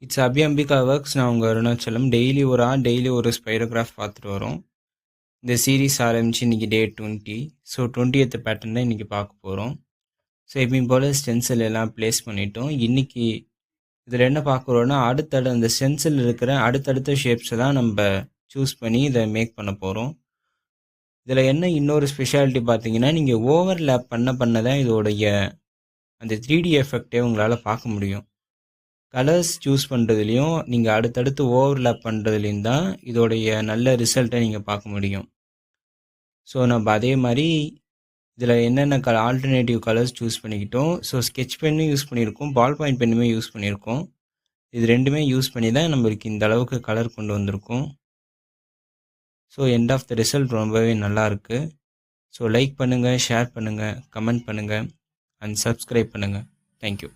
It's அபியம்பிகா works. நான் உங்கள் Arunachalam. Daily ஒரு ஸ்பைரோகிராஃப் பார்த்துட்டு வரோம். இந்த சீரீஸ் ஆரம்பிச்சு இன்றைக்கி டே 20. ஸோ 20th பேட்டர்ன் தான் இன்றைக்கி பார்க்க போகிறோம். ஸோ எப்பயும் போல் ஸ்டென்சில் எல்லாம் ப்ளேஸ் பண்ணிட்டோம். இன்றைக்கி இதில் என்ன பார்க்குறோன்னா அந்த ஸ்டென்சில் இருக்கிற அடுத்தடுத்த ஷேப்ஸை தான் நம்ம சூஸ் பண்ணி இதை மேக் பண்ண போகிறோம். இதில் என்ன இன்னொரு ஸ்பெஷாலிட்டி பார்த்தீங்கன்னா, நீங்கள் ஓவர்லேப் பண்ண தான் இதோடைய அந்த 3D எஃபெக்டே உங்களால் பார்க்க முடியும். கலர்ஸ் சூஸ் பண்ணுறதுலையும் நீங்கள் அடுத்தடுத்து ஓவர்லேப் பண்ணுறதுலையும் தான் இதோடைய நல்ல ரிசல்ட்டை நீங்கள் பார்க்க முடியும். ஸோ நம்ம அதே மாதிரி இதில் என்னென்ன ஆல்டர்னேட்டிவ் கலர்ஸ் சூஸ் பண்ணிக்கிட்டோம். ஸோ ஸ்கெட்ச் பென்னும் யூஸ் பண்ணியிருக்கோம், பால் பாயிண்ட் பென்னுமே யூஸ் பண்ணியிருக்கோம். இது ரெண்டுமே யூஸ் பண்ணி தான் நம்மளுக்கு இந்த அளவுக்கு கலர் கொண்டு வந்திருக்கோம். So end of the result ரொம்பவே நல்லாயிருக்கு. ஸோ லைக் பண்ணுங்கள், ஷேர் பண்ணுங்கள், கமெண்ட் பண்ணுங்கள் அண்ட் சப்ஸ்கிரைப் பண்ணுங்கள். தேங்க்யூ.